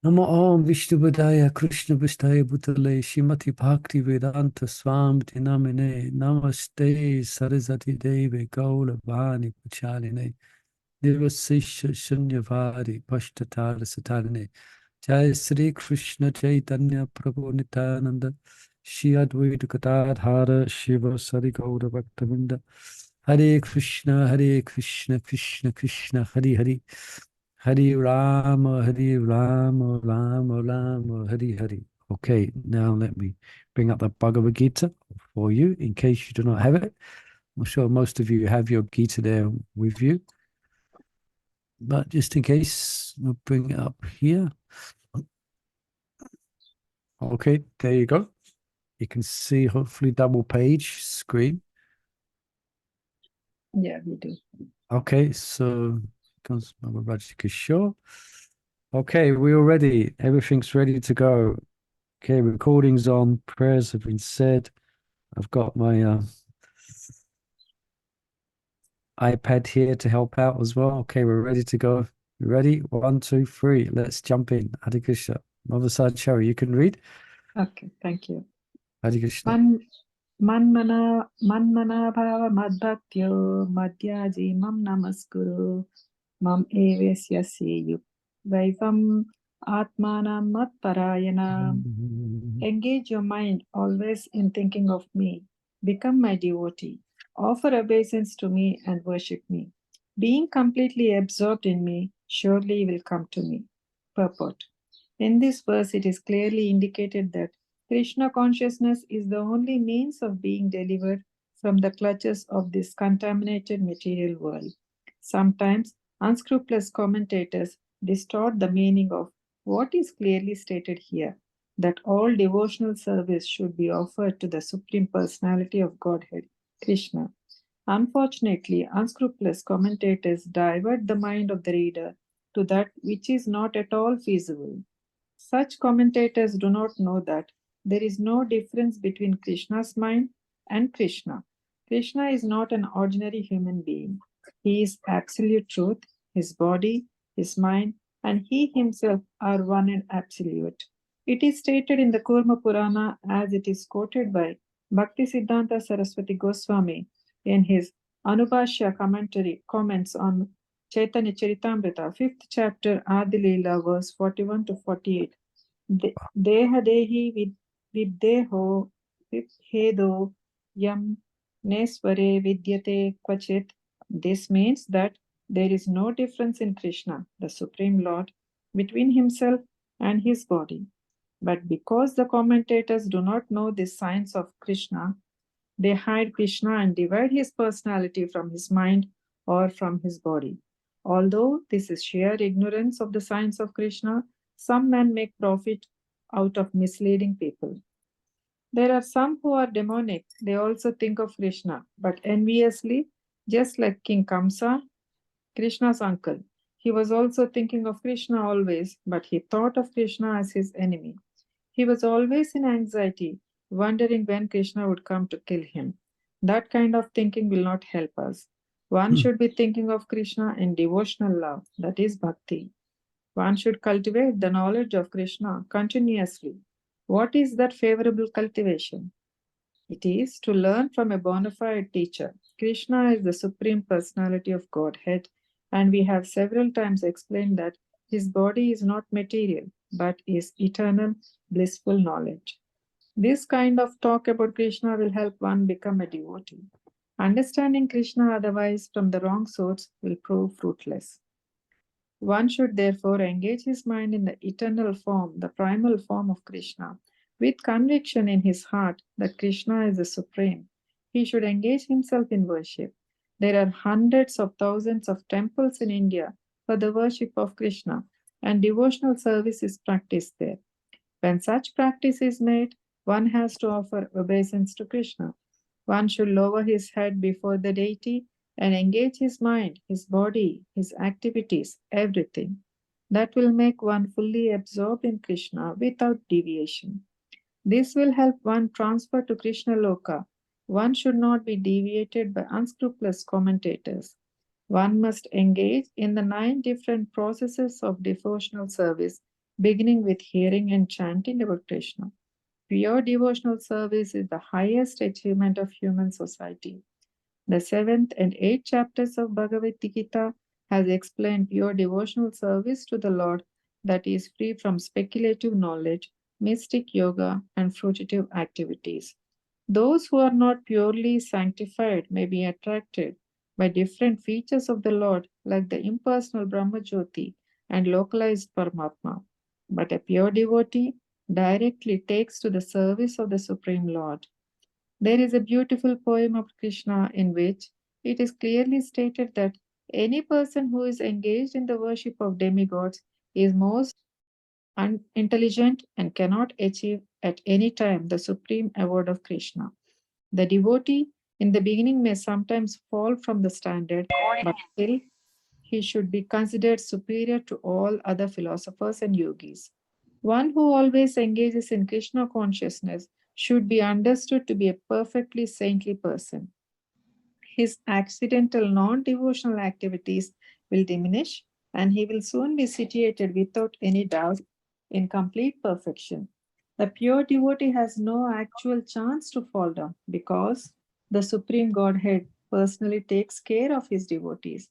Namo Om Vishnu Padaya Krishna Vistaya Bhutale Shrimati Bhakti Vedanta Swamiti Namine Namaste Saraswati Devi Gaula Bhani Pachaline Nivasisha Shunyavadi Pashtatara Satarine Jai Sri Krishna Chaitanya Prabhu Nityananda Shri Advaita Gadadhara Shiva Sari Gaura Bhaktavinda Hare Krishna Krishna Krishna Hare Hare Hari Rama, Hari Rama, Rama Rama, Hari Hari. Okay, now let me bring up the Bhagavad Gita for you in case you do not have it. I'm sure most of you have your Gita there with you, but just in case, we'll bring it up here. Okay, there you go. You can see hopefully double page screen. Yeah, we do. Okay, so comes Bhagavad Kishore. Okay, we're all ready. Everything's ready to go. Okay, recordings on, prayers have been said. I've got my iPad here to help out as well. Okay, we're ready to go. You ready? 1, 2, 3. Let's jump in. Hare Krishna. Mother side Cherry, you can read. Okay, thank you. Hare Krishna. Manmana bhava madbhaktyo madhyaji mam namaskuru mam evasyasi vaivam atmanam matparayana. Engage your mind always in thinking of me. Become my devotee. Offer obeisance to me and worship me. Being completely absorbed in me, surely you will come to me. Purport. In this verse, it is clearly indicated that Krishna consciousness is the only means of being delivered from the clutches of this contaminated material world. Sometimes, unscrupulous commentators distort the meaning of what is clearly stated here, that all devotional service should be offered to the Supreme Personality of Godhead, Krishna. Unfortunately, unscrupulous commentators divert the mind of the reader to that which is not at all feasible. Such commentators do not know that there is no difference between Krishna's mind and Krishna. Krishna is not an ordinary human being. He is absolute truth. His body, his mind, and he himself are one and absolute. It is stated in the Kurma Purana as it is quoted by Bhaktisiddhanta Saraswati Goswami in his Anubhashya commentary comments on Chaitanya Charitamrita, 5th chapter, Adi Leela, verse 41 to 48. Deha dehi viddeho vibhedo yam nesware vidyate kvachit. This means that there is no difference in Krishna, the Supreme Lord, between himself and his body. But because the commentators do not know the science of Krishna, they hide Krishna and divide his personality from his mind or from his body. Although this is sheer ignorance of the science of Krishna, some men make profit out of misleading people. There are some who are demonic. They also think of Krishna, but enviously, just like King Kamsa, Krishna's uncle. He was also thinking of Krishna always, but he thought of Krishna as his enemy. He was always in anxiety, wondering when Krishna would come to kill him. That kind of thinking will not help us. One should be thinking of Krishna in devotional love, that is bhakti. One should cultivate the knowledge of Krishna continuously. What is that favorable cultivation? It is to learn from a bona fide teacher. Krishna is the Supreme Personality of Godhead, and we have several times explained that his body is not material, but is eternal, blissful knowledge. This kind of talk about Krishna will help one become a devotee. Understanding Krishna otherwise from the wrong source will prove fruitless. One should therefore engage his mind in the eternal form, the primal form of Krishna, with conviction in his heart that Krishna is the supreme. He should engage himself in worship. There are hundreds of thousands of temples in India for the worship of Krishna, and devotional service is practiced there. When such practice is made, one has to offer obeisance to Krishna. One should lower his head before the deity and engage his mind, his body, his activities, everything. That will make one fully absorbed in Krishna without deviation. This will help one transfer to Krishna Loka. One should not be deviated by unscrupulous commentators. One must engage in the 9 different processes of devotional service beginning with hearing and chanting about Krishna. Pure devotional service is the highest achievement of human society. The 7th and 8th chapters of Bhagavad Gita has explained pure devotional service to the Lord that is free from speculative knowledge, mystic yoga, and fruitive activities. Those who are not purely sanctified may be attracted by different features of the Lord, like the impersonal Brahmajyoti and localized Paramatma. But a pure devotee directly takes to the service of the Supreme Lord. There is a beautiful poem of Krishna in which it is clearly stated that any person who is engaged in the worship of demigods is most unintelligent and cannot achieve at any time the supreme award of Krishna. The devotee in the beginning may sometimes fall from the standard, but still he should be considered superior to all other philosophers and yogis. One who always engages in Krishna consciousness should be understood to be a perfectly saintly person. His accidental non devotional activities will diminish, and he will soon be situated without any doubt in complete perfection. The pure devotee has no actual chance to fall down because the Supreme Godhead personally takes care of his devotees.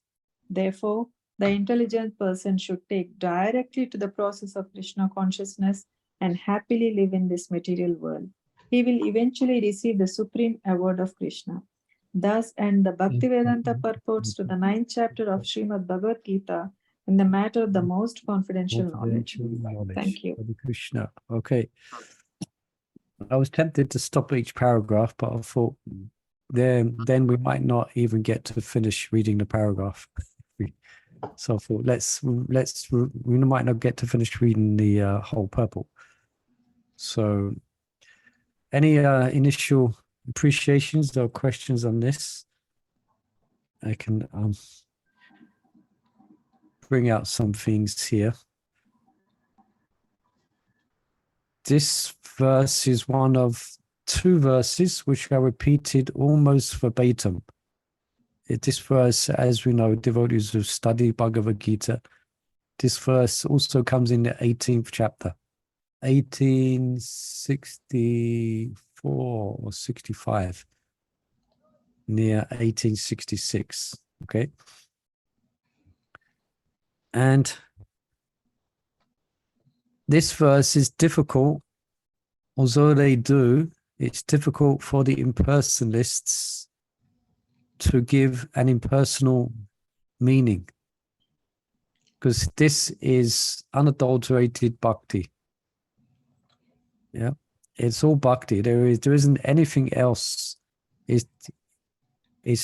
Therefore, the intelligent person should take directly to the process of Krishna consciousness and happily live in this material world. He will eventually receive the supreme award of Krishna. Thus end the Bhaktivedanta purports to the 9th chapter of Srimad Bhagavad Gita in the matter of the most confidential knowledge. Thank you. Hare Krishna. Okay. I was tempted to stop each paragraph, but I thought then we might not even get to finish reading the paragraph. So I thought we might not get to finish reading the whole purport. So any initial appreciations or questions on this? I can bring out some things here. This verse is one of two verses which are repeated almost verbatim. This verse, as we know, devotees who study Bhagavad Gita, this verse also comes in the 18th chapter, 1864 or 65, near 1866, okay? And this verse is difficult, although it's difficult for the impersonalists to give an impersonal meaning, because this is unadulterated bhakti. Yeah, it's all bhakti. There isn't anything else. It's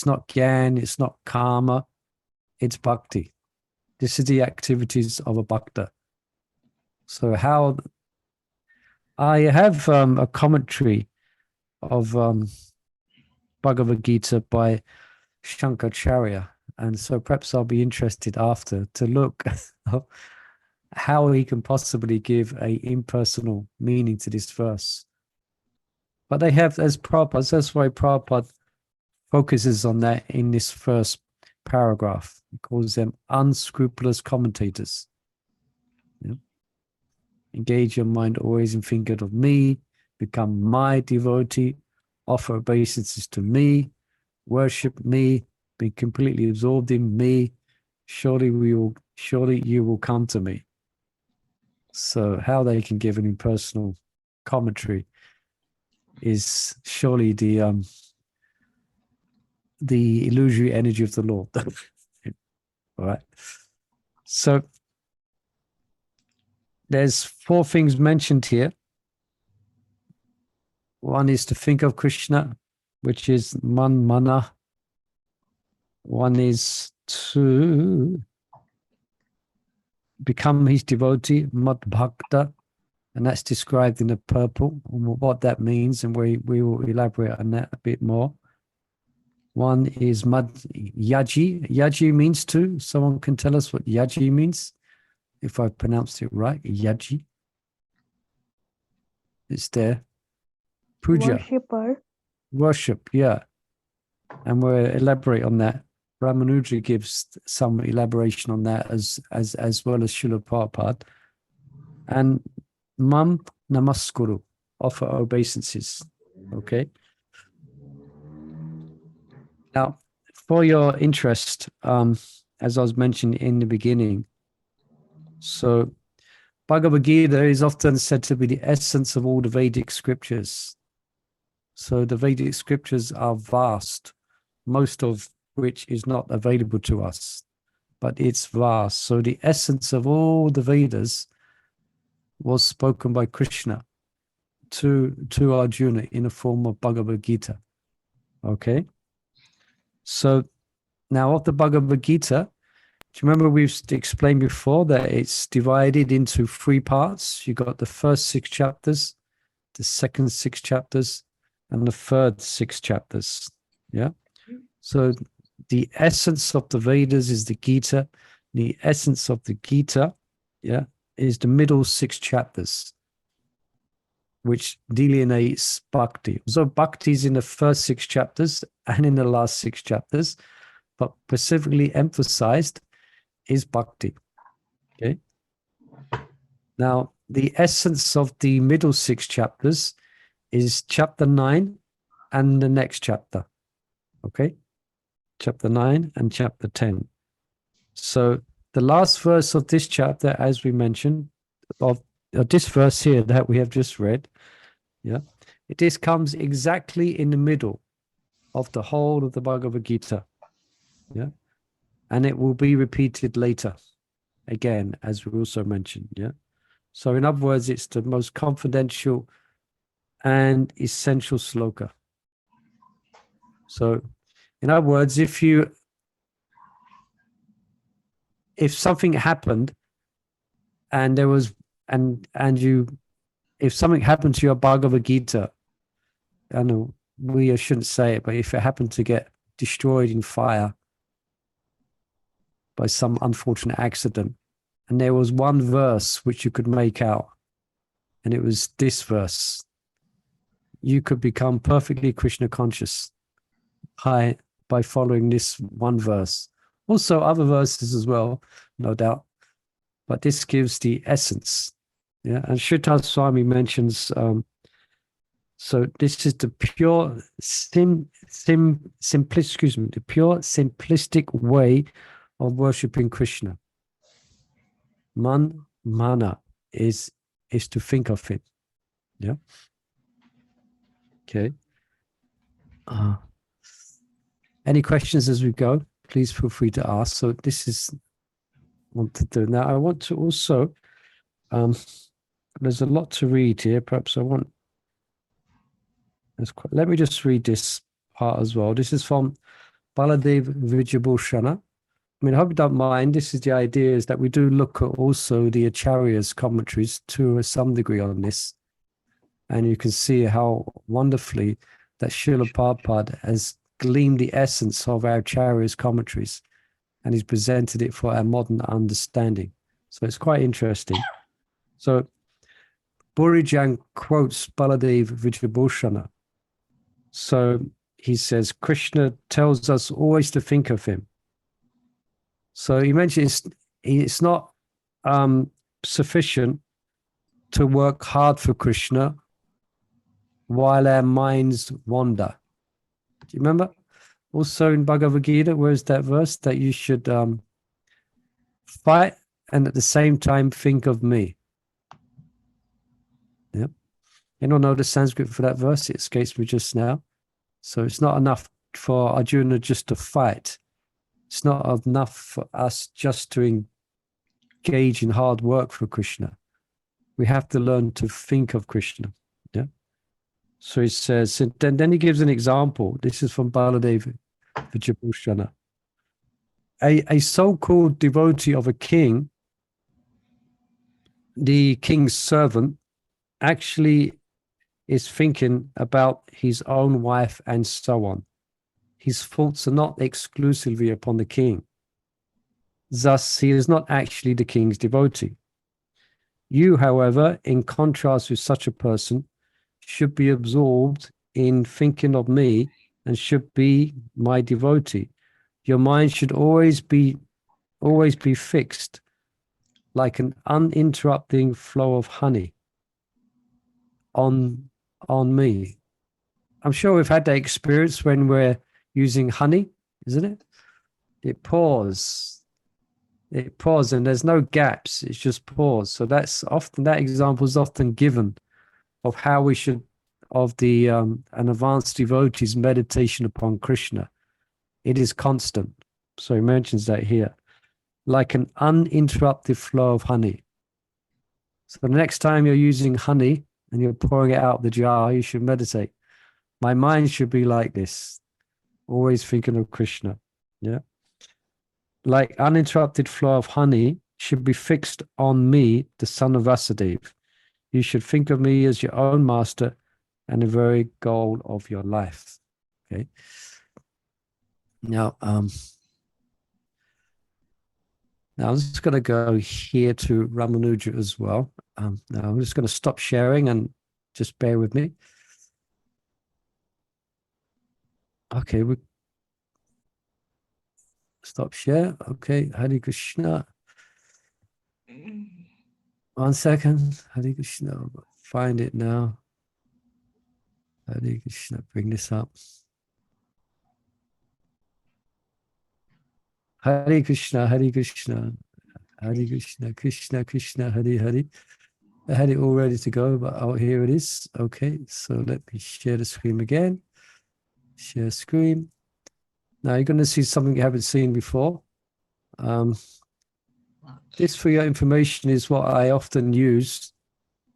not gyan, it's not karma, it's bhakti. This is the activities of a bhakta. So how I have a commentary of Bhagavad Gita by Shankaracharya, and so perhaps I'll be interested after to look how he can possibly give a impersonal meaning to this verse. But they have, as Prabhupada, that's why Prabhupada focuses on that in this first paragraph. He calls them unscrupulous commentators. Yeah. Engage your mind always in thinking of me, become my devotee, offer obeisances to me, worship me, be completely absorbed in me. Surely you will come to me. So how they can give an impersonal commentary is surely the illusory energy of the Lord. All right. So there's four things mentioned here. One is to think of Krishna, which is mana. One is to become his devotee, mad bhakta, and that's described in the purple, what that means, and we will elaborate on that a bit more. One is mad yaji. Yaji means to. Someone can tell us what yaji means, if I pronounced it right. Yaji. It's there. Puja. Worshipper. Worship, yeah. And we'll elaborate on that. Ramanuja gives some elaboration on that as well as Srila Prabhupada. and mam namaskuru, offer obeisances. Okay. Now, for your interest, as I was mentioning in the beginning, so Bhagavad Gita is often said to be the essence of all the Vedic scriptures. So the Vedic scriptures are vast, most of which is not available to us, but it's vast. So the essence of all the Vedas was spoken by Krishna to Arjuna in the form of Bhagavad Gita. Okay. So now of the Bhagavad Gita, do you remember we've explained before that it's divided into 3 parts? You got the first 6 chapters, the second 6 chapters, and the third 6 chapters. Yeah. So the essence of the Vedas is the Gita. The essence of the Gita, yeah, is the middle 6 chapters, which delineates bhakti. So bhakti is in the first 6 chapters and in the last 6 chapters, but specifically emphasized is bhakti. Okay. Now, the essence of the middle 6 chapters is chapter 9 and the next chapter. Okay. Chapter 9 and chapter 10. So the last verse of this chapter, as we mentioned, of this verse here that we have just read, yeah, this comes exactly in the middle of the whole of the Bhagavad Gita. Yeah. And it will be repeated later again, as we also mentioned. Yeah. So in other words, it's the most confidential and essential sloka. So in other words, if something happened and there was if something happened to your Bhagavad Gita, I know we shouldn't say it, but if it happened to get destroyed in fire by some unfortunate accident, and there was one verse which you could make out, and it was this verse, you could become perfectly Krishna conscious by following this one verse. Also other verses as well, no doubt, but this gives the essence. Yeah, and Shrita Swami mentions, so this is the pure the pure simplistic way of worshipping Krishna. Mana is to think of him. Yeah. Okay. Any questions as we go? Please feel free to ask. So this is what to do. Now I want to also, there's a lot to read here. Perhaps let me just read this part as well. This is from Baladev Vijabhushana. I mean, I hope you don't mind. This is the idea, is that we do look at also the Acharya's commentaries to some degree on this. And you can see how wonderfully that Srila Prabhupada has gleaned the essence of our Acharya's commentaries, and he's presented it for our modern understanding. So it's quite interesting. So Burijan quotes Baladev Vijabhushana. So he says, Krishna tells us always to think of him. So he mentions it's not sufficient to work hard for Krishna while our minds wander. Do you remember? Also in Bhagavad Gita, where's that verse that you should fight and at the same time think of me? Yep. Anyone know the Sanskrit for that verse? It escapes me just now. So it's not enough for Arjuna just to fight. It's not enough for us just to engage in hard work for Krishna. We have to learn to think of Krishna. Yeah. So he says, then he gives an example. This is from Baladev Vijabhushana. A so-called devotee of a king, the king's servant, actually is thinking about his own wife and so on. His thoughts are not exclusively upon the king. Thus, he is not actually the king's devotee. You, however, in contrast with such a person, should be absorbed in thinking of me and should be my devotee. Your mind should always be fixed like an uninterrupting flow of honey on me. I'm sure we've had that experience when we're using honey, isn't it? It pours, and there's no gaps. It's just pours. So that's often, that example is often given of how we should, of the an advanced devotee's meditation upon Krishna. It is constant. So he mentions that here, like an uninterrupted flow of honey. So the next time you're using honey and you're pouring it out of the jar, you should meditate. My mind should be like this, always thinking of Krishna. Yeah. Like uninterrupted flow of honey should be fixed on me, the son of Vasudeva. You should think of me as your own master and the very goal of your life. Okay. Now, now I'm just going to go here to Ramanuja as well. Now I'm just going to stop sharing and just bear with me. Okay, we stop share. Okay, Hare Krishna. 1 second. Hare Krishna. Find it now. Hare Krishna. Bring this up. Hare Krishna. Hare Krishna. Hare Krishna. Krishna Krishna. Hare Hare. I had it all ready to go, but oh, here it is. Okay, so let me share the screen again. Share screen. Now you're going to see something you haven't seen before. This, for your information, is what I often use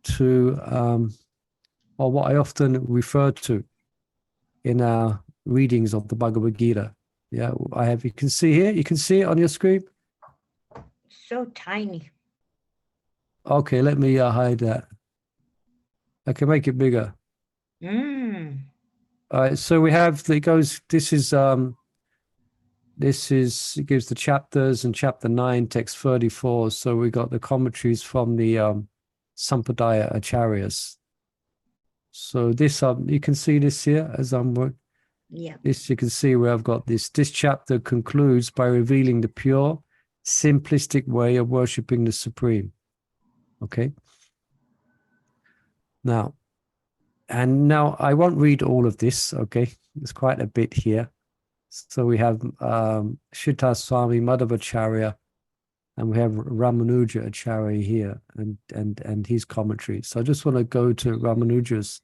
to, or what I often refer to in our readings of the Bhagavad Gita. Yeah, I have, you can see here, you can see it on your screen. So tiny. Okay, let me hide that. I can make it bigger. Mm. All right, so we have, it goes, this is, it gives the chapters, and chapter 9, text 34. So we got the commentaries from the Sampradaya Acharyas. So this, you can see this here as I'm, Yeah. this you can see where I've got this. This chapter concludes by revealing the pure, simplistic way of worshipping the Supreme. Okay. Now, I won't read all of this. Okay, there's quite a bit here. So we have Shita Swami Madhavacharya, and we have Ramanuja Acharya here, and his commentary. So I just want to go to Ramanuja's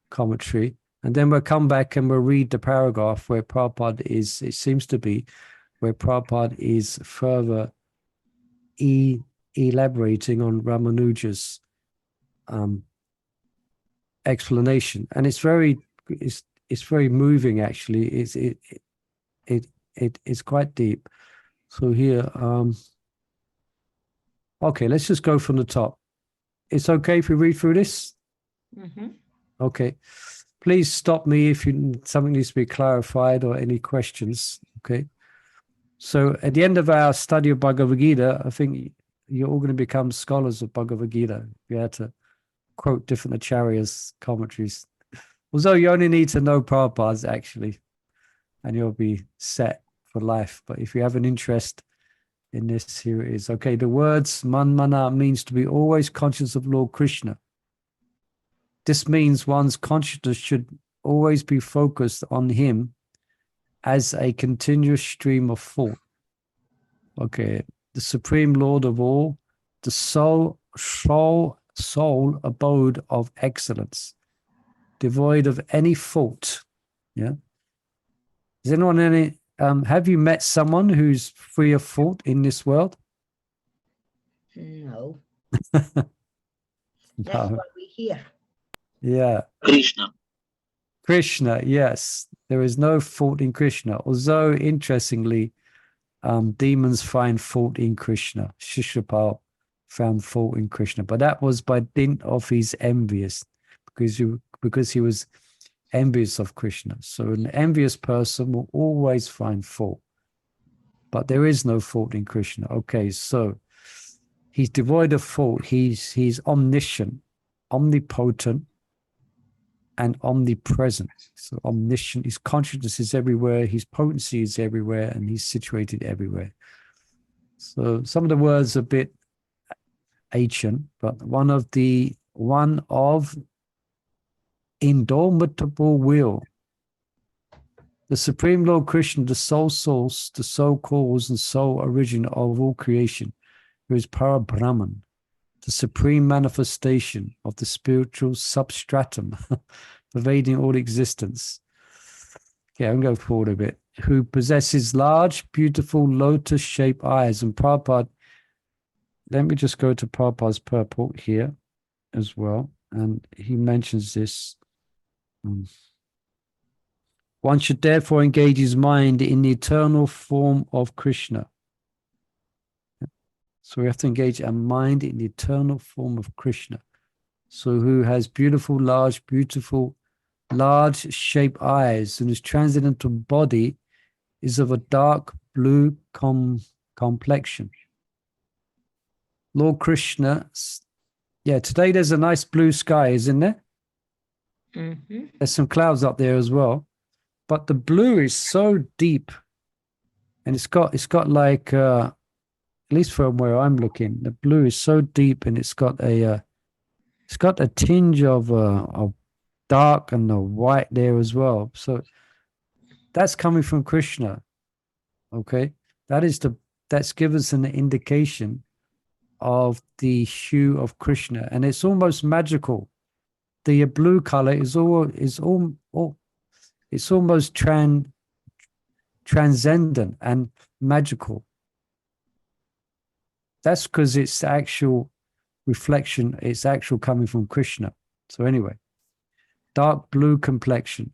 commentary, and then we'll come back and we'll read the paragraph where Prabhupada is, it seems to be, where Prabhupada is further elaborating on Ramanuja's explanation. And it's very moving, actually. It's quite deep. So here, okay, let's just go from the top. It's okay if we read through this? Mm-hmm. Okay. Please stop me if something needs to be clarified or any questions. Okay. So at the end of our study of Bhagavad Gita, I think you're all going to become scholars of Bhagavad Gita. You had to quote different acharyas' commentaries. Although you only need to know Prabhupada's, actually, and you'll be set for life. But if you have an interest in this, here it is. Okay, the words manmana means to be always conscious of Lord Krishna. This means one's consciousness should always be focused on him as a continuous stream of thought. Okay, the Supreme Lord of all, the sole abode of excellence, devoid of any fault. Yeah. Is anyone have you met someone who's free of fault in this world? No. No. That's what we hear. Yeah. Krishna, yes. There is no fault in Krishna. Although, interestingly, demons find fault in Krishna. Shishapal found fault in Krishna. But that was by dint of his envious, because he was envious of Krishna. So an envious person will always find fault. But there is no fault in Krishna. Okay, so he's devoid of fault. He's omniscient, omnipotent, and omnipresent. So omniscient, his consciousness is everywhere, his potency is everywhere, and he's situated everywhere. So some of the words are a bit ancient, but one of indomitable will. The Supreme Lord Krishna, the sole source, the sole cause and sole origin of all creation, who is Parabrahman, the supreme manifestation of the spiritual substratum pervading all existence. Okay, I'm going to go forward a bit. Who possesses large, beautiful lotus-shaped eyes. And Prabhupada, let me just go to Prabhupada's purport here as well. And he mentions this. One should therefore engage his mind in the eternal form of Krishna. So we have to engage our mind in the eternal form of Krishna. So who has beautiful, large-shaped eyes, and his transcendental body is of a dark blue complexion. Lord Krishna, yeah, today there's a nice blue sky, isn't there? Mm-hmm. There's some clouds up there as well. But the blue is so deep, and it's got like, at least from where I'm looking, the blue is so deep, and it's got a tinge of dark and the white there as well. So that's coming from Krishna. Okay, that's given us an indication of the hue of Krishna, and it's almost magical. The blue color is it's almost transcendent and magical. That's because it's actual reflection, it's actual coming from Krishna. So anyway, dark blue complexion.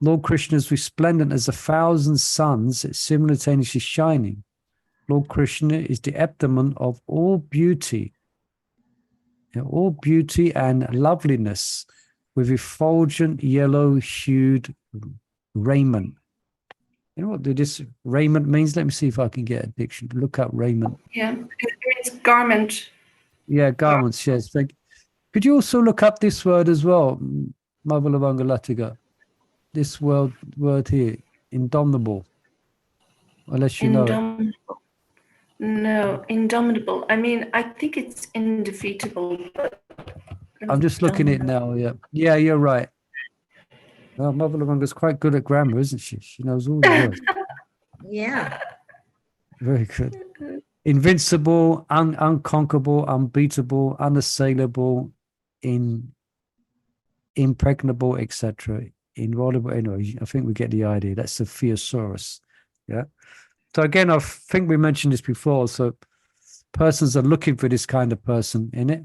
Lord Krishna is resplendent as 1,000 suns simultaneously shining. Lord Krishna is the epitome of all beauty and loveliness, with effulgent yellow-hued raiment. You know what this raiment means? Let me see if I can get a dictionary. Look up raiment. Yeah, it means garment. Yeah, garments, yes. Could you also look up this word as well, Mavalavanga? This word here, indomitable. Unless you know it. Indomitable. No, indomitable. I mean, I think it's indefeatable. But I'm just looking at it now, yeah. Yeah, you're right. Well, Mavalavanga's quite good at grammar, isn't she? She knows all the words. Yeah. Very good. Invincible, unconquerable, unbeatable, unassailable, impregnable, etc. Inviolable. Anyway, I think we get the idea. That's the thesaurus. Yeah. So again, I think we mentioned this before. So persons are looking for this kind of person in it,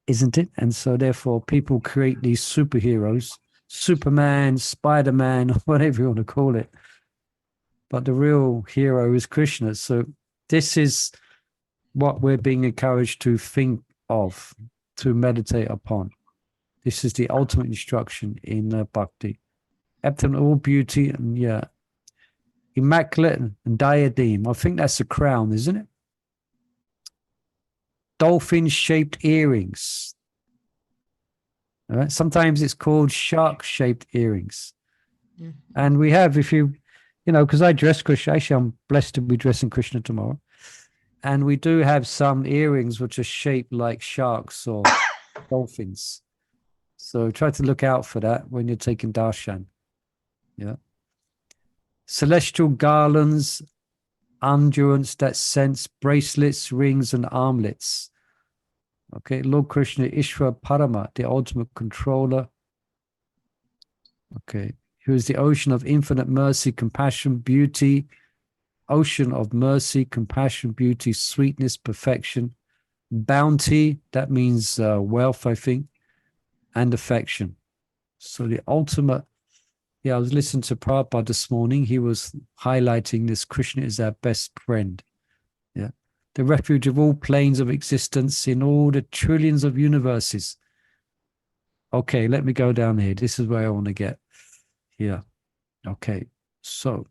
isn't it? And so therefore people create these superheroes, Superman, Spider-Man, or whatever you want to call it. But the real hero is Krishna. So this is what we're being encouraged to think of, to meditate upon. This is the ultimate instruction in bhakti. Epitome of all beauty and immaculate and diadem. I think that's a crown, isn't it? Dolphin-shaped earrings. All right. Sometimes it's called shark-shaped earrings. Mm-hmm. And we have, if you know, because I dress Krishna, actually I'm blessed to be dressing Krishna tomorrow. And we do have some earrings which are shaped like sharks or dolphins. So try to look out for that when you're taking darshan. Yeah. Celestial garlands, undulants that sense, bracelets, rings, and armlets. Okay, Lord Krishna, Ishvara Parama, the ultimate controller. Okay, who is the ocean of infinite mercy, compassion, beauty, ocean of mercy, compassion, beauty, sweetness, perfection, bounty, that means wealth, I think, and affection. So the ultimate, I was listening to Prabhupada this morning. He was highlighting this, Krishna is our best friend. Yeah. The refuge of all planes of existence in all the trillions of universes. Okay, let me go down here. This is where I want to get. Yeah. Okay. So,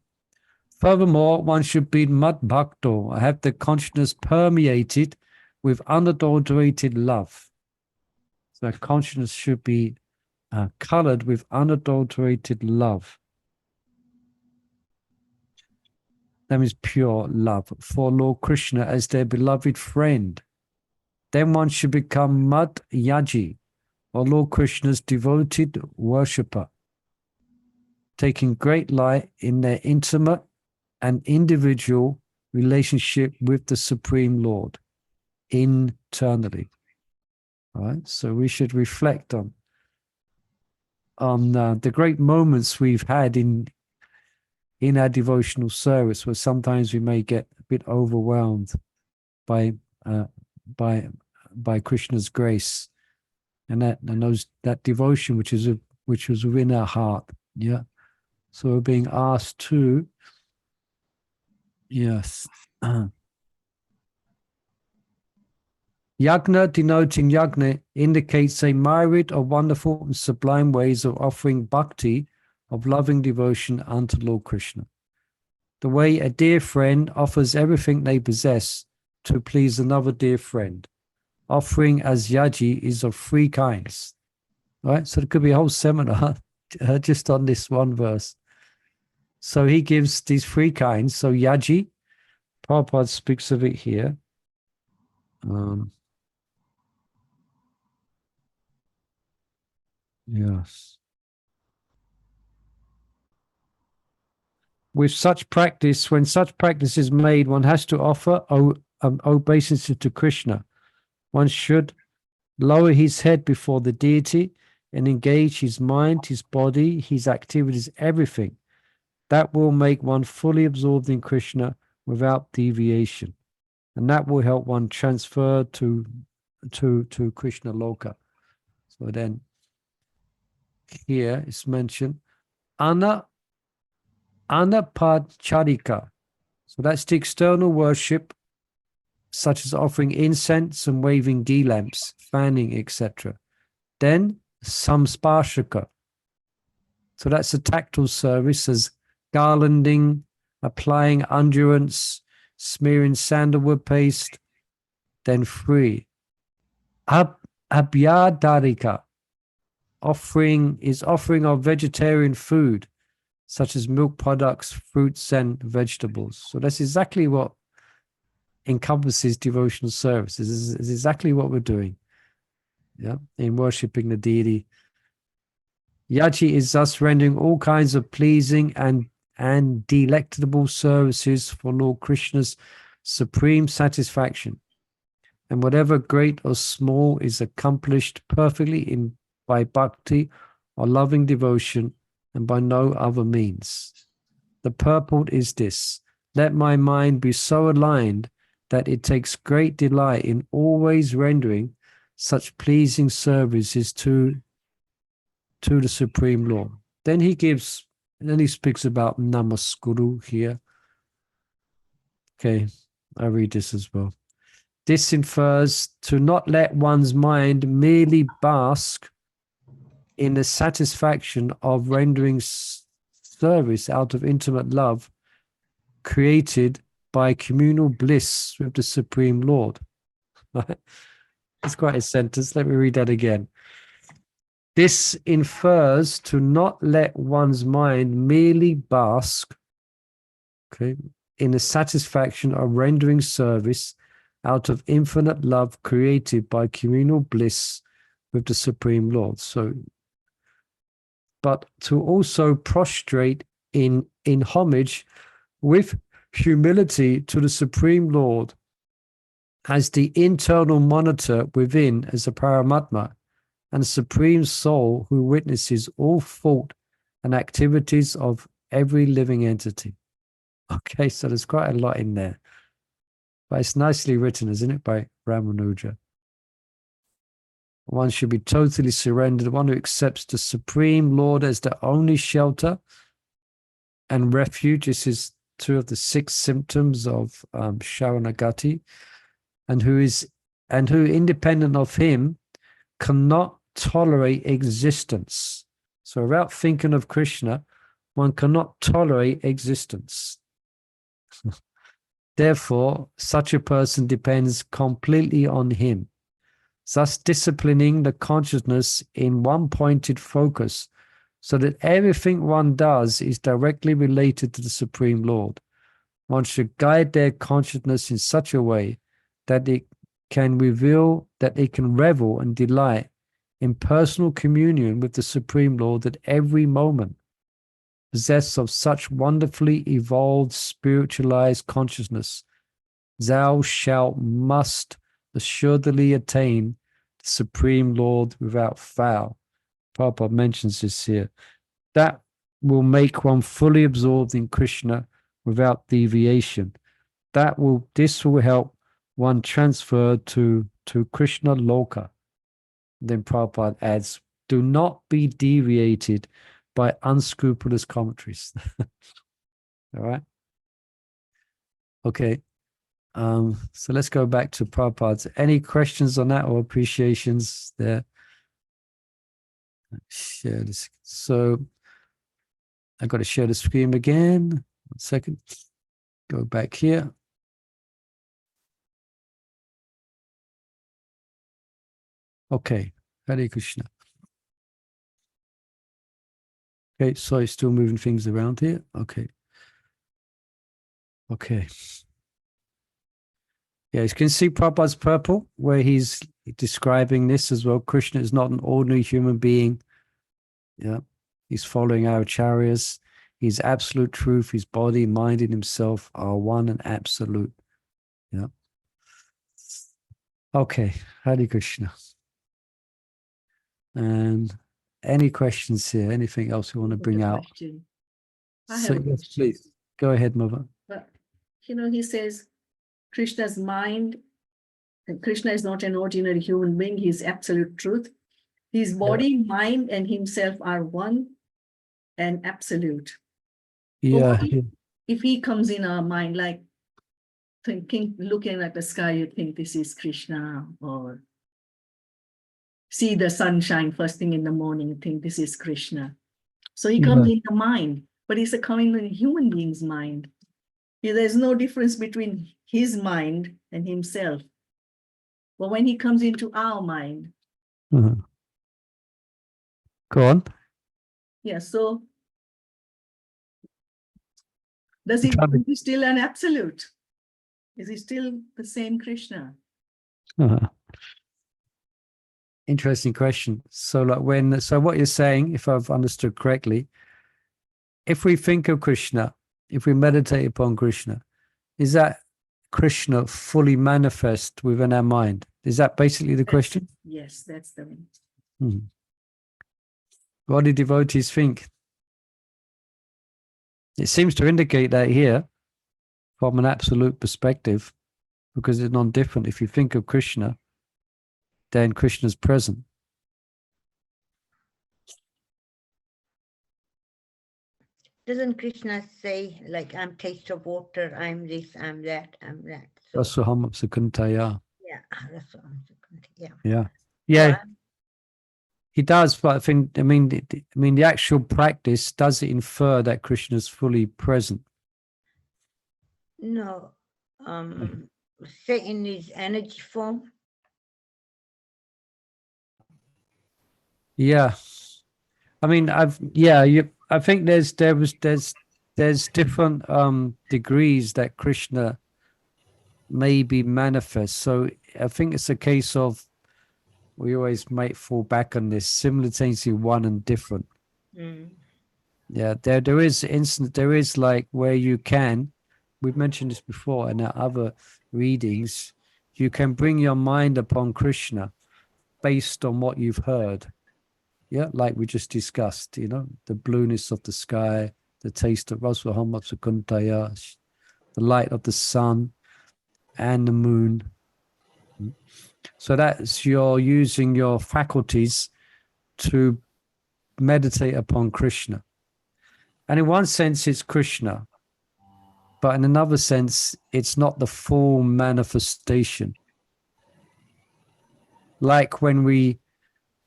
furthermore, one should be mad bhakto, have the consciousness permeated with unadulterated love. So consciousness should be colored with unadulterated love. That means pure love for Lord Krishna as their beloved friend. then one should become Mad Yaji, or Lord Krishna's devoted worshipper, taking great light in their intimate and individual relationship with the Supreme Lord internally. All right, so we should reflect on the great moments we've had in our devotional service, where sometimes we may get a bit overwhelmed by Krishna's grace and that devotion which was within our heart. Yeah. So we're being asked to, yes. Yagna, denoting yagna, indicates a myriad of wonderful and sublime ways of offering bhakti, of loving devotion unto Lord Krishna. The way a dear friend offers everything they possess to please another dear friend. Offering as yaji is of three kinds. Right? So there could be a whole seminar just on this one verse. So he gives these three kinds. So yaji, Prabhupada speaks of it here. Yes. With such practice, when such practice is made, one has to offer obeisances to Krishna. One should lower his head before the deity and engage his mind, his body, his activities, everything. That will make one fully absorbed in Krishna without deviation. And that will help one transfer to Krishna Loka. So then here it's mentioned Anapadcharika. So that's the external worship, such as offering incense and waving ghee lamps, fanning, etc. Then Samsparshaka. So that's a tactile service, as garlanding, applying unguents, smearing sandalwood paste. Then 3. Abhyadarika. Offering of vegetarian food, such as milk products, fruits, and vegetables. So that's exactly what encompasses devotional service. This is exactly what we're doing, yeah, in worshipping the deity. Yaji is thus rendering all kinds of pleasing and delectable services for Lord Krishna's supreme satisfaction. And whatever great or small is accomplished perfectly by bhakti or loving devotion, and by no other means. The purport is this: let my mind be so aligned that it takes great delight in always rendering such pleasing services to the Supreme Lord. Then he speaks about Namaskuru here. Okay, I read this as well. This infers to not let one's mind merely bask in the satisfaction of rendering service out of intimate love created by communal bliss with the Supreme Lord. It's quite a sentence. Let me read that again. This infers to not let one's mind merely bask, okay, in the satisfaction of rendering service out of infinite love created by communal bliss with the Supreme Lord. So, but to also prostrate in homage with humility to the Supreme Lord as the internal monitor within, as a Paramatma, and Supreme Soul who witnesses all thought and activities of every living entity. Okay, so there's quite a lot in there. But it's nicely written, isn't it, by Ramanuja? One should be totally surrendered, one who accepts the Supreme Lord as the only shelter and refuge. This is 2 of the 6 symptoms of Sharanagati, and who independent of him cannot tolerate existence. So without thinking of Krishna, one cannot tolerate existence. Therefore, such a person depends completely on him, thus disciplining the consciousness in one pointed focus, so that everything one does is directly related to the Supreme Lord. One should guide their consciousness in such a way that it can reveal that it can revel and delight in personal communion with the Supreme Lord at every moment, possessed of such wonderfully evolved spiritualized consciousness, thou must assuredly attain the Supreme Lord without fail. Prabhupada mentions this here. That will make one fully absorbed in Krishna without deviation. This will help one transfer to Krishna Loka. Then Prabhupada adds, do not be deviated by unscrupulous commentaries. All right. Okay. So let's go back to Prabhupada. Any questions on that or appreciations there? Share this. So I got to share the screen again. 1 second. Go back here. Okay. Hare Krishna. Okay, so it's still moving things around here. Okay. Okay. Yeah, you can see Prabhupada's purple, where he's describing this as well. Krishna is not an ordinary human being. Yeah. He's following our acharyas. He's absolute truth. His body, mind, and himself are one and absolute. Yeah. Okay. Hare Krishna. And any questions here? Anything else you want to bring out? I have a Yes, question. please. Go ahead, Mother. But, he says Krishna's mind, and Krishna is not an ordinary human being, he is absolute truth. His body, mind, and himself are one and absolute. Yeah. But if he comes in our mind, like looking at the sky, you think this is Krishna, or see the sunshine first thing in the morning, you think this is Krishna. So he comes in the mind, but he's coming in a human being's mind. There's no difference between his mind and himself. But when he comes into our mind, Go on. yeah, so is he still an absolute? Is he still the same Krishna? Interesting question. So what you're saying, if I've understood correctly, if we think of Krishna, if we meditate upon Krishna, is that Krishna fully manifest within our mind? Is that basically the question? Yes, that's the one. Hmm. What do devotees think? It seems to indicate that here, from an absolute perspective, because it's non-different. If you think of Krishna, then Krishna's present. Doesn't Krishna say, like, I'm taste of water, I'm this, I'm that, I'm that? So, Rasuhamapsakuntaya. yeah, that's what I'm thinking. Yeah. Yeah. Yeah. He does, but I mean, the actual practice, does it infer that Krishna is fully present? No, say in his energy form. Yeah, I mean, I think there's different degrees that Krishna may be manifest. So I think it's a case of, we always might fall back on this, simultaneously one and different. Yeah, there is like where you can, we've mentioned this before in our other readings, you can bring your mind upon Krishna based on what you've heard. Yeah, like we just discussed, the blueness of the sky, the taste of Rasuhamapsakuntaya, the light of the sun and the moon. So that's you're using your faculties to meditate upon Krishna. And in one sense, it's Krishna. But in another sense, it's not the full manifestation. Like when we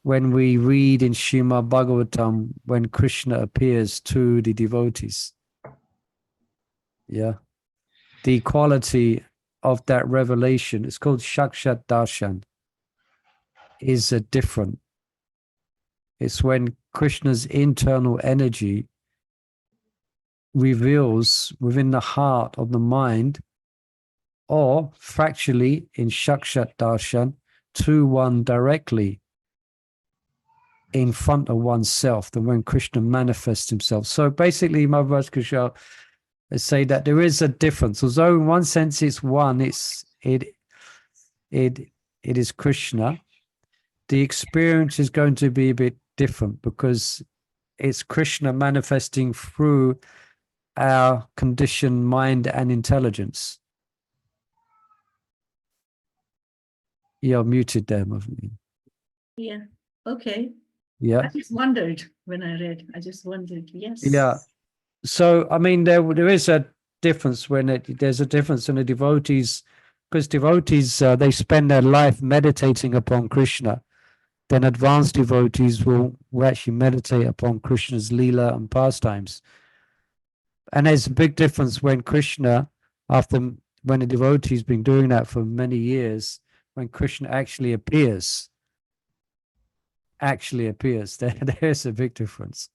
read in Srimad Bhagavatam, when Krishna appears to the devotees. Yeah. The quality of that revelation, it's called Shakshat Darshan, is different. It's when Krishna's internal energy reveals within the heart of the mind or fractionally in Shakshat Darshan to one directly in front of oneself than when Krishna manifests himself. So basically, Maharaj Krishna say that there is a difference. Although in one sense it's one, it is Krishna. The experience is going to be a bit different because it's Krishna manifesting through our conditioned mind and intelligence. You're muted there, Mavni. Yeah. Okay. Yeah. I just wondered when I read. I just wondered. Yes. Yeah. So, I mean, there is a difference when there's a difference in the devotees, because devotees, they spend their life meditating upon Krishna. Then advanced devotees will actually meditate upon Krishna's Leela and pastimes. And there's a big difference when Krishna, when a devotee's been doing that for many years, when Krishna actually appears, there's a big difference.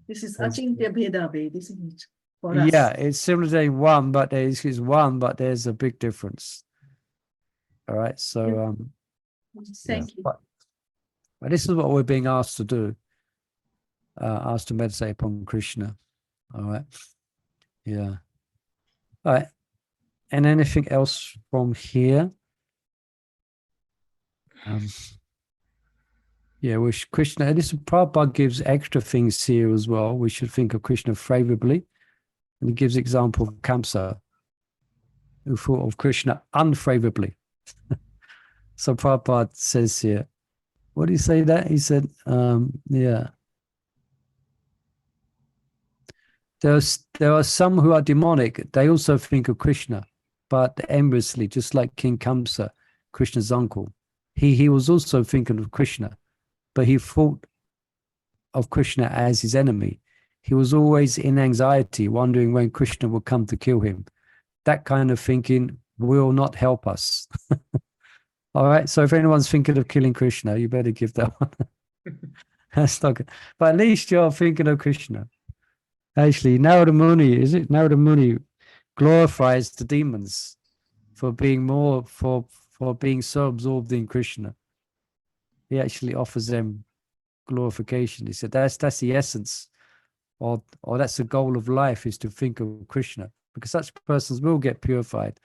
This is Achintya Bheda Ved, isn't it? For Yeah, us. it's similar to one, but there's a big difference. All right, so Thank you. but this is what we're being asked to do. Asked to meditate upon Krishna. All right. Yeah. All right. And anything else from here? Yeah, which Krishna, and this Prabhupada gives extra things here as well. We should think of Krishna favorably. And he gives example of Kamsa, who thought of Krishna unfavorably. So Prabhupada says here, what did he say that? He said, yeah. There are some who are demonic. They also think of Krishna, but enviously, just like King Kamsa, Krishna's uncle. He was also thinking of Krishna, but he thought of Krishna as his enemy. He was always in anxiety, wondering when Krishna would come to kill him. That kind of thinking will not help us. All right. So if anyone's thinking of killing Krishna, you better give that one. That's not good. But at least you're thinking of Krishna. Actually, Narada Muni, Narada Muni glorifies the demons for being for being so absorbed in Krishna. He actually offers them glorification. He said that's the essence, or that's the goal of life, is to think of Krishna, because such persons will get purified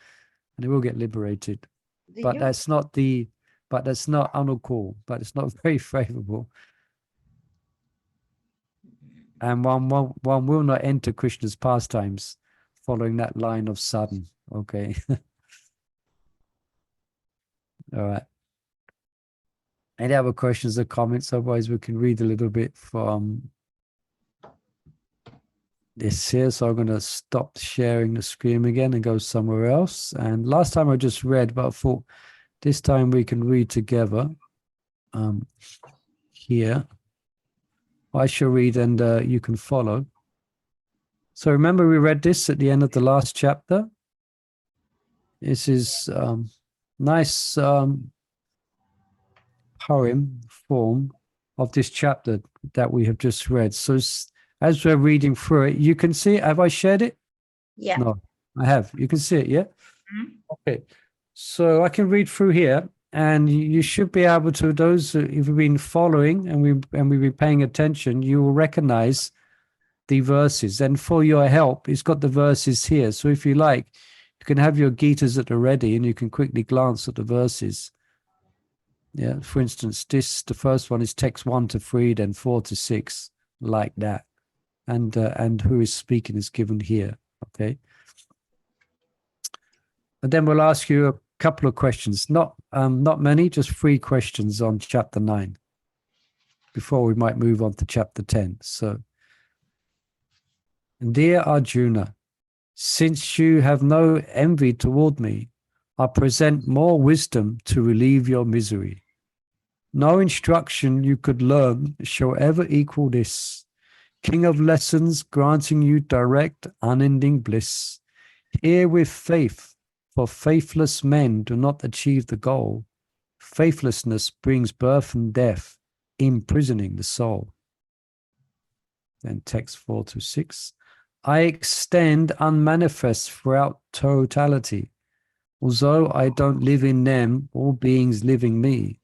and they will get liberated. But that's not uncool, but it's not very favorable. And one will not enter Krishna's pastimes following that line of sadhana. Okay. All right. Any other questions or comments? Otherwise, we can read a little bit from this here. So I'm going to stop sharing the screen again and go somewhere else. And last time I just read, but I thought this time we can read together. Here. I shall read and you can follow. So remember we read this at the end of the last chapter. This is nice poem form of this chapter that we have just read. So as we're reading through it, you can see it. Have I shared it? Yeah. No, I have. You can see it, yeah? Mm-hmm. Okay. So I can read through here, and you should be able to, those who have been following and we've been paying attention, you will recognize the verses. And for your help, it's got the verses here. So if you like, you can have your Gitas at the ready and you can quickly glance at the verses. Yeah, for instance, the first one is text 1 to 3, then 4 to 6, like that. And who is speaking is given here. Okay. And then we'll ask you a couple of questions, not many, just 3 questions on chapter 9 before we might move on to chapter 10. So, dear Arjuna, since you have no envy toward me, I present more wisdom to relieve your misery. No instruction you could learn shall ever equal this. King of lessons, granting you direct, unending bliss. Hear with faith, for faithless men do not achieve the goal. Faithlessness brings birth and death, imprisoning the soul. Then text 4 to 6. I extend unmanifest throughout totality. Although I don't live in them, all beings live in me.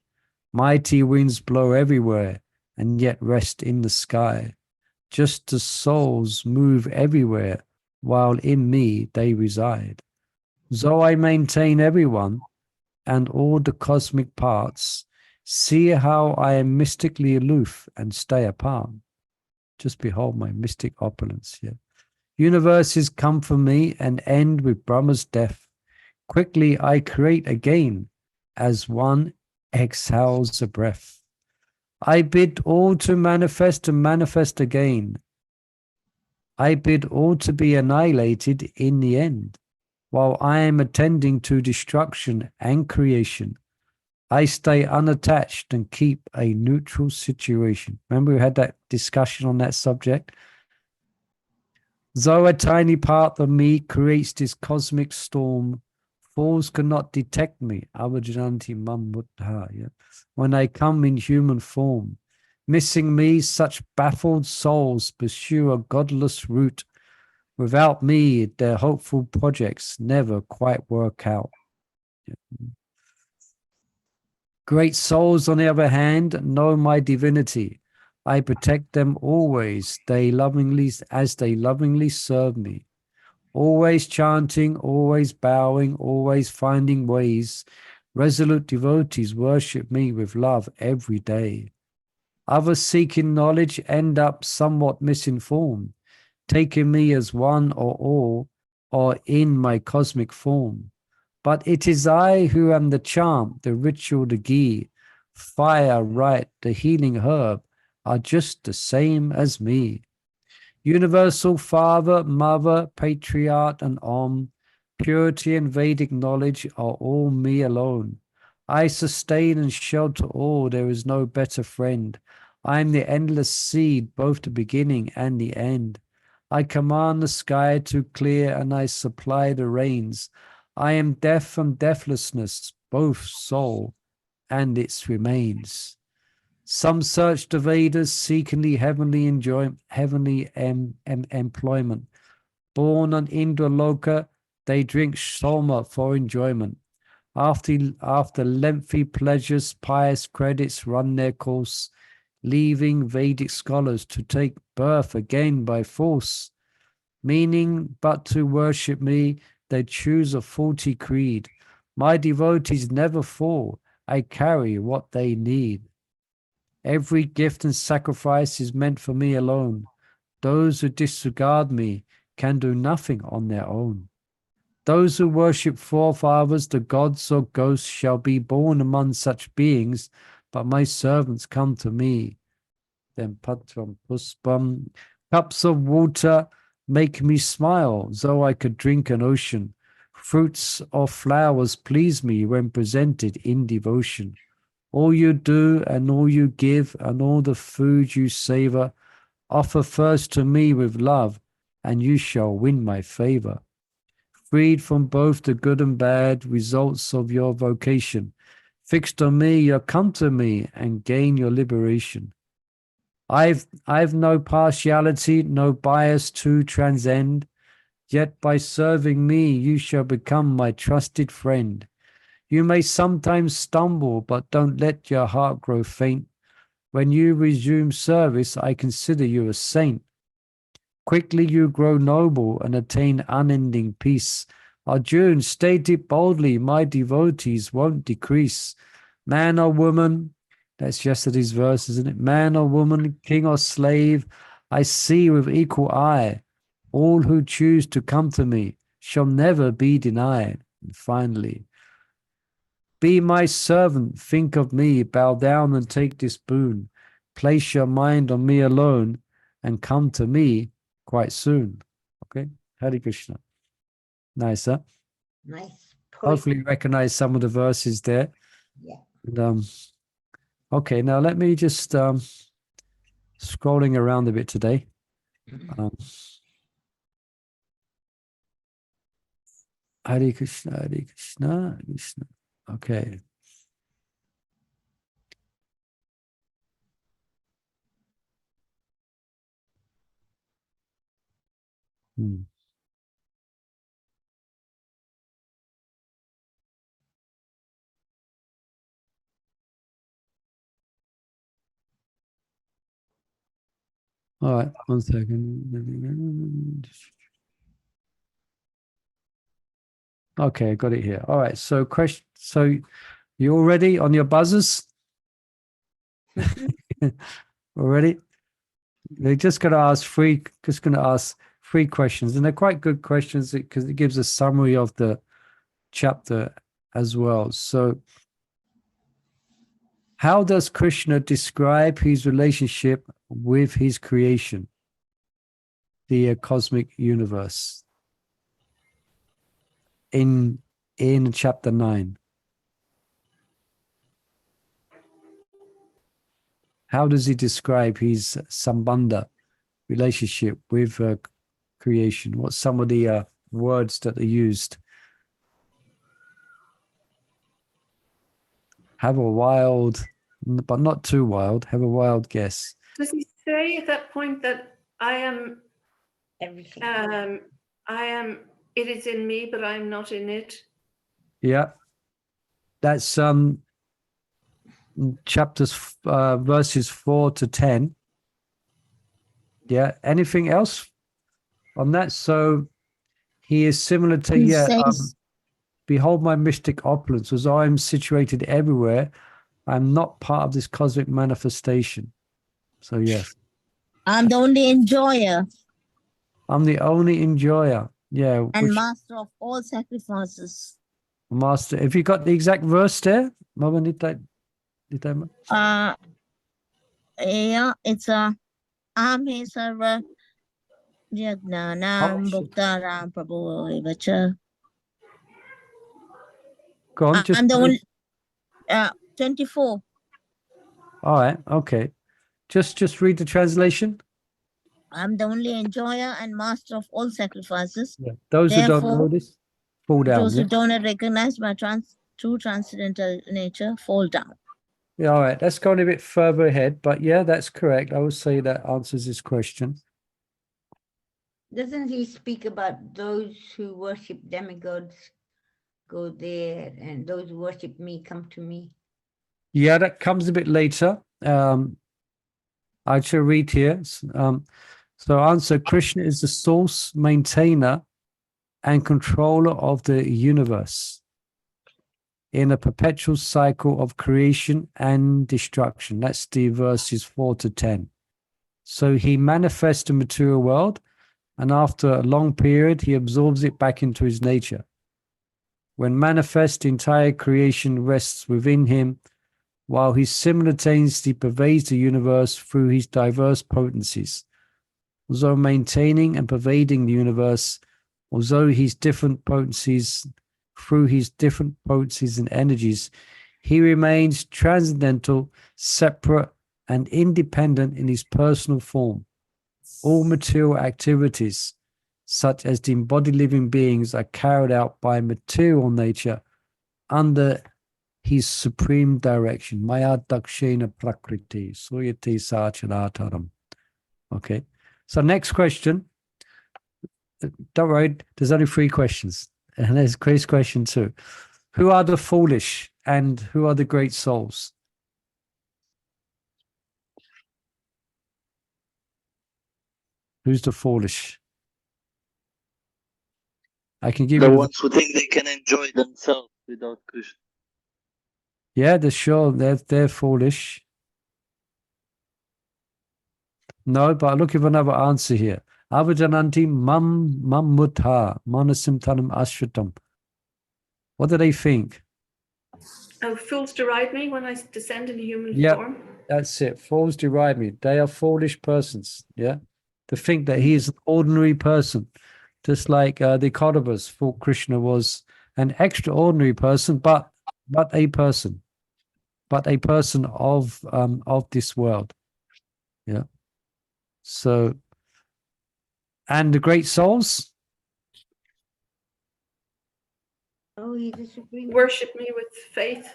Mighty winds blow everywhere and yet rest in the sky. Just as souls move everywhere while in me they reside. Though I maintain everyone and all the cosmic parts, see how I am mystically aloof and stay apart. Just behold my mystic opulence here. Universes come from me and end with Brahma's death. Quickly I create again as one exhales a breath. I bid all to manifest and manifest again. I bid all to be annihilated in the end. While I am attending to destruction and creation, I stay unattached and keep a neutral situation. Remember we had that discussion on that subject? Though a tiny part of me creates this cosmic storm, fools cannot detect me, avajananti mam buddha, when I come in human form. Missing me, such baffled souls pursue a godless route. Without me, their hopeful projects never quite work out. Great souls, on the other hand, know my divinity. I protect them always, as they lovingly serve me. Always chanting, always bowing, always finding ways. Resolute devotees worship me with love every day. Others seeking knowledge end up somewhat misinformed, taking me as one or all, or in my cosmic form. But it is I who am the charm, the ritual, the ghee, fire, right, the healing herb, are just the same as me. Universal Father, Mother, Patriarch, and Om, purity and Vedic knowledge are all me alone. I sustain and shelter all, there is no better friend. I am the endless seed, both the beginning and the end. I command the sky to clear and I supply the rains. I am death from deathlessness, both soul and its remains. Some search the Vedas, seeking the heavenly employment. Born on Indraloka, they drink soma for enjoyment. After lengthy pleasures, pious credits run their course, leaving Vedic scholars to take birth again by force. Meaning but to worship me, they choose a faulty creed. My devotees never fall, I carry what they need. Every gift and sacrifice is meant for me alone. Those who disregard me can do nothing on their own. Those who worship forefathers, the gods or ghosts, shall be born among such beings, but my servants come to me. Then patram puspam, cups of water make me smile, though I could drink an ocean. Fruits or flowers please me when presented in devotion. All you do and all you give and all the food you savor, offer first to me with love, and you shall win my favor. Freed from both the good and bad results of your vocation, fixed on me, you'll come to me and gain your liberation. I've no partiality, no bias to transcend, yet by serving me you shall become my trusted friend. You may sometimes stumble, but don't let your heart grow faint. When you resume service, I consider you a saint. Quickly you grow noble and attain unending peace. Arjuna, state it boldly, my devotees won't decrease. Man or woman, that's yesterday's verse, isn't it? Man or woman, king or slave, I see with equal eye. All who choose to come to me shall never be denied. And finally, be my servant, think of me, bow down and take this boon. Place your mind on me alone and come to me quite soon. Okay? Hare Krishna. Nice, huh? Nice. Hopefully you recognize some of the verses there. Yeah. And, okay, now let me just scrolling around a bit today. Hare Krishna, Hare Krishna, Krishna. Okay. All right, 1 second. Okay, I got it here. All right, so question. So you all ready on your buzzers? Already? They're just going to ask three. Just going to ask 3 questions, and they're quite good questions because it gives a summary of the chapter as well. So, how does Krishna describe his relationship with his creation, the cosmic universe, in chapter 9? How does he describe his sambandha relationship with creation? What's some of the words that are used? Have a wild, but not too wild, have a wild guess. Does he say at that point that I am, Everything. it is in me, but I'm not in it? Yeah. That's chapters, verses 4 to 10. Yeah. Anything else on that? So he is similar to, He says, behold my mystic opulence, as I am situated everywhere. I'm not part of this cosmic manifestation. So yes. I'm the only enjoyer I'm the only enjoyer. Yeah. and Which master of all sacrifices. master, have you got the exact verse there? Mama, Yeah, it's a Aham Sarva Jagnanam Bhuktaram Prabhu Evacha. Go on, I'm the only 24. All right, okay. Just read the translation. I'm the only enjoyer and master of all sacrifices. Yeah. Those who don't know Therefore, this, fall down. those Yeah? who don't recognize my true transcendental nature fall down. Yeah, all right. That's going a bit further ahead, but yeah, that's correct. I would say that answers this question. Doesn't he speak about those who worship demigods go there, and those who worship me come to me? Yeah, that comes a bit later. I shall read here. So answer, Krishna is the source, maintainer, and controller of the universe in a perpetual cycle of creation and destruction. That's the verses 4 to 10. So he manifests the material world, and after a long period, he absorbs it back into his nature. When manifest, the entire creation rests within him, while he simultaneously pervades the universe through his diverse potencies. Although maintaining and pervading the universe, although his different potencies, through his different potencies and energies, he remains transcendental, separate, and independent in his personal form. All material activities, such as the embodied living beings, are carried out by material nature under his supreme direction. Maya dakshena prakriti, suyate sacharataram. Okay. So next question. Don't worry, there's only 3 questions. And there's question 2. Who are the foolish and who are the great souls? Who's the foolish? I can give The you ones who think they can enjoy themselves without Krishna. Yeah, they're sure they're foolish. No, but look at another answer here. Avajananti mam mutha manasim tanam ashritam. What do they think? Oh, fools deride me when I descend in human Yeah. form. That's it. Fools deride me. They are foolish persons. Yeah. To think that he is an ordinary person. Just like the Kauravas thought Krishna was an extraordinary person, but a person. But a person of this world. Yeah. So, and the great souls? Oh, he's a supreme. Worship me with faith.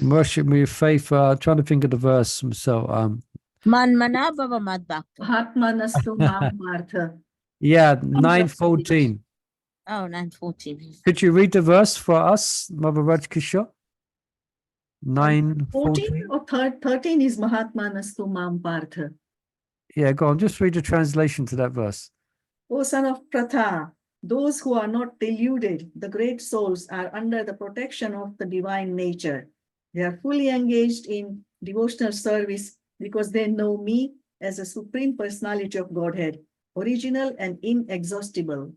Worship me with faith. Trying to think of the verse. So, Manmana Bhava Mad Bhakta. Atmanastu Mam Partha. yeah, 9:14. Oh, 9:14. Could you read the verse for us, Mother Raj Kishore? 9:14. 14 or 13 is Mahatmanastu Mam Partha. Yeah, go on. Just read the translation to that verse. O son of Pratha, those who are not deluded, the great souls, are under the protection of the divine nature. They are fully engaged in devotional service because they know me as a supreme personality of Godhead, original and inexhaustible.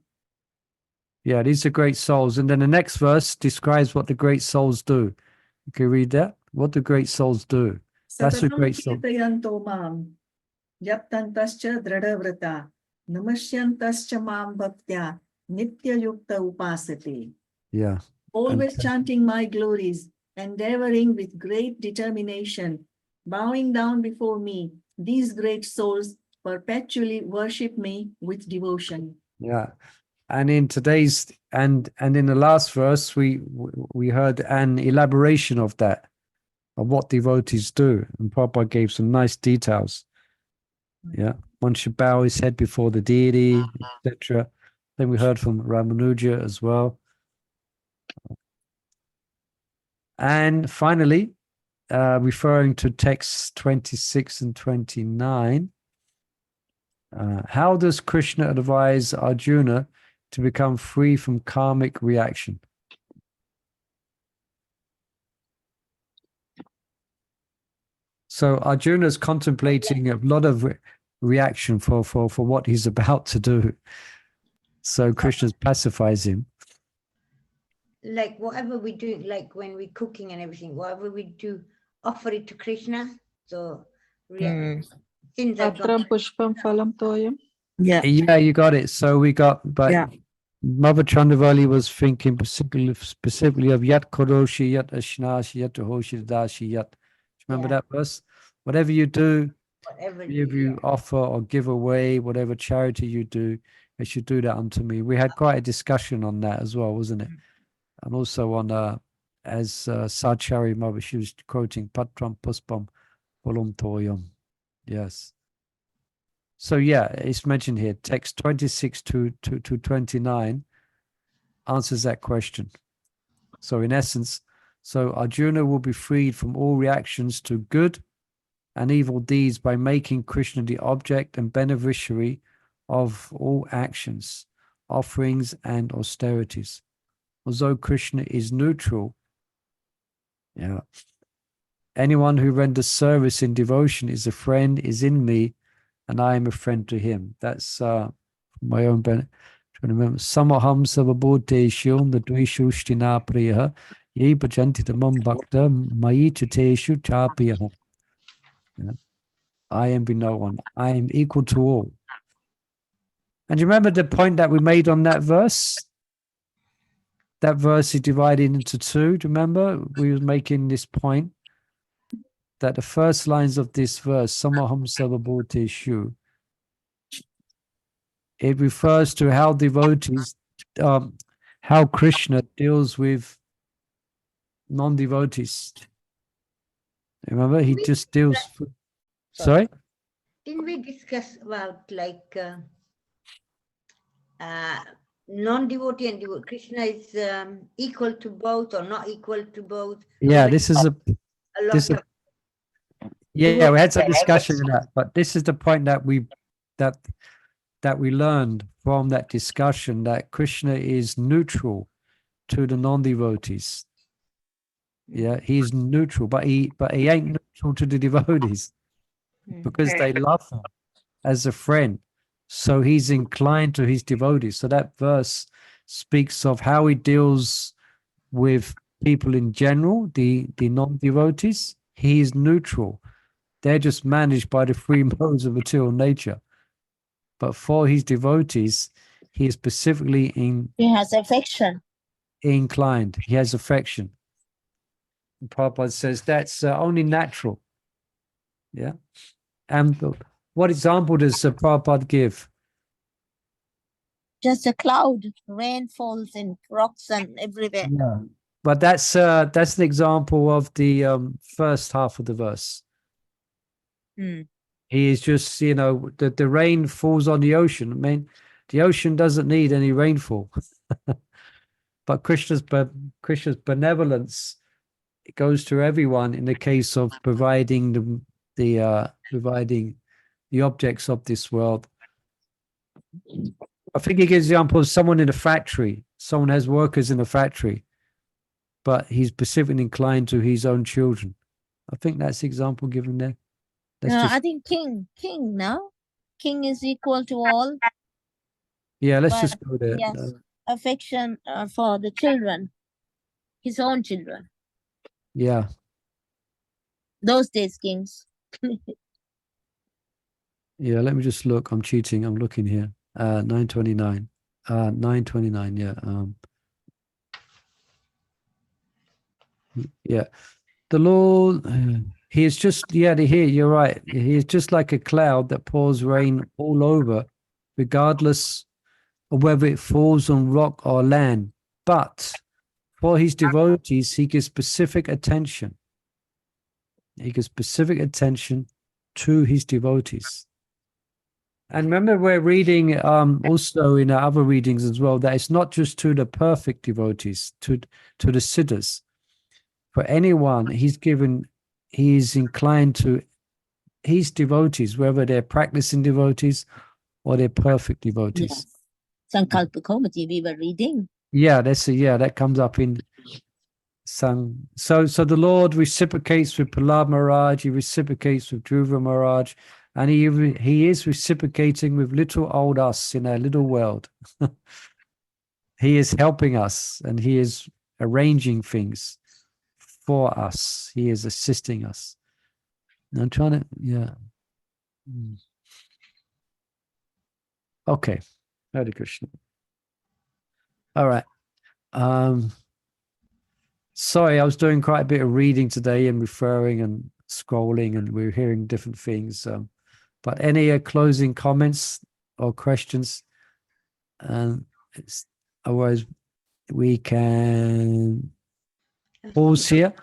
Yeah, these are great souls. And then the next verse describes what the great souls do. You can read that. What do great souls do? That's a Satatam great soul. kirtayanto mam, yaptantascha dradavrata, namasyantascha mam bhaktya, nitya yukta upasati. Yeah. Always chanting my glories, endeavoring with great determination, bowing down before me, these great souls perpetually worship me with devotion. Yeah. And in today's and in the last verse, we heard an elaboration of that, of what devotees do. And Prabhupada gave some nice details. Yeah. One should bow his head before the deity, etc. Then we heard from Ramanuja as well. And finally, referring to texts 26 and 29, how does Krishna advise Arjuna to become free from karmic reaction? So Arjuna is contemplating a lot of reaction for what he's about to do. So Krishna pacifies him. Like whatever we do, like when we're cooking and everything, whatever we do, offer it to Krishna. So sins are Patram gone. pushpam phalam toyam. Yeah. Yeah, you got it. So we got, but Yeah. Mother Chandravali was thinking specifically of Yat Koroshi, Yat Ashnashi, Yat Hoshi, Dashi, Yat. Remember that verse? Whatever you do, Whatever if you offer or give away, whatever charity you do, you should do that unto me. We had quite a discussion on that as well, wasn't it? And also on, as Sachari Mother, she was quoting Patram Puspam Pulum Toyam. Yes. So yeah, it's mentioned here. Text 26 to 29 answers that question. So in essence, so Arjuna will be freed from all reactions to good and evil deeds by making Krishna the object and beneficiary of all actions, offerings, and austerities. Although Krishna is neutral, yeah, anyone who renders service in devotion is a friend, is in me, and I am a friend to him. That's my own benefit. Trying to remember. Samaham savabhuteshu nadveshu shtina priya ye bhajanti tamam bhakta mayi chiteshu chapriya. I envy no one. I am equal to all. And you remember the point that we made on that verse? That verse is divided into two. Do you remember? We were making this point that the first lines of this verse, Samaham savabhuteshu, it refers to how devotees, how Krishna deals with non-devotees. Remember, he just deals. Sorry? Didn't we discuss about like non-devotee and devotee? Krishna is equal to both or not equal to both? Yeah, this is a lot this of yeah, we had some discussion on that, but this is the point that we learned from that discussion, that Krishna is neutral to the non-devotees. Yeah, he's neutral, but he ain't neutral to the devotees because they love him as a friend. So he's inclined to his devotees. So that verse speaks of how he deals with people in general, the non-devotees. He is neutral. They're just managed by the three modes of material nature. But for his devotees, he is specifically He has affection. inclined. He has affection. And Prabhupada says that's only natural. Yeah. And what example does Prabhupada give? Just a cloud. Rain falls in rocks and everywhere. Yeah. But that's an example of the first half of the verse. He is just, the rain falls on the ocean. I mean, the ocean doesn't need any rainfall. But Krishna's benevolence, it goes to everyone in the case of providing providing the objects of this world. I think he gives the example of someone in a factory. Someone has workers in a factory, but he's specifically inclined to his own children. I think that's the example given there. No, I think king now. King is equal to all. Yeah, let's but just go there. yes, affection for the children, his own children. Yeah. Those days, kings. Yeah, let me just look. I'm cheating. I'm looking here. 929. 929, yeah. Yeah. The Lord, he is just, yeah, here, you're right. He is just like a cloud that pours rain all over, regardless of whether it falls on rock or land. But for his devotees, he gives specific attention. He gives specific attention to his devotees. And remember, we're reading also in our other readings as well, that it's not just to the perfect devotees, to the siddhas. For anyone, he is inclined to his devotees, whether they're practicing devotees or they're perfect devotees. Yes. Sankalpa Komati, we were reading. Yeah, that comes up in Sang. So the Lord reciprocates with Prahlad Maharaj, he reciprocates with Dhruva Maharaj, and he is reciprocating with little old us in our little world. He is helping us, and he is arranging things for us. He is assisting us. And I'm trying to, yeah. Okay. Hare Krishna. All right. Sorry, I was doing quite a bit of reading today and referring and scrolling, and we're hearing different things. But any closing comments or questions? Otherwise, we can pause here,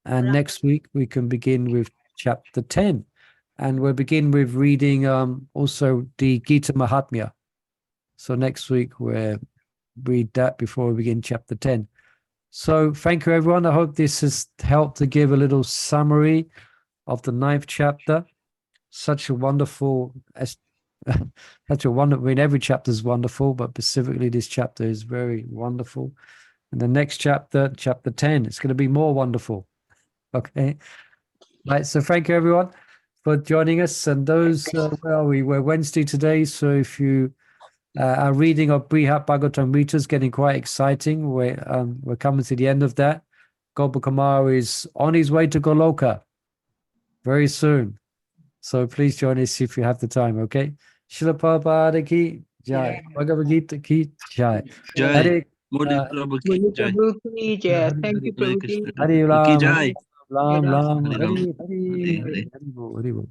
and next week we can begin with chapter 10. And we'll begin with reading also the Gita Mahatmya. So next week we'll read that before we begin chapter 10. So thank you, everyone. I hope this has helped to give a little summary of the 9th chapter. Such a wonderful, I mean, every chapter is wonderful, but specifically this chapter is very wonderful. And the next chapter, chapter 10, it's going to be more wonderful. Okay. Right. So thank you, everyone, for joining us. And those, we're Wednesday today. So if you are reading of Brihat Bhagavatamrita is getting quite exciting. We're coming to the end of that. Gopakumar is on his way to Goloka very soon. So please join us if you have the time, okay? Srila Prabhupada ki jai. Bhagavad Gita ki jai. Jai. Modi Prabhu ki jai. Thank you, Hare Prabhuji. Krishna. Hare Ki Ram, jai. Ram, Ram, Hare Hare Ram. Hare, Hare Hare. Hare Bol, Hare Bol.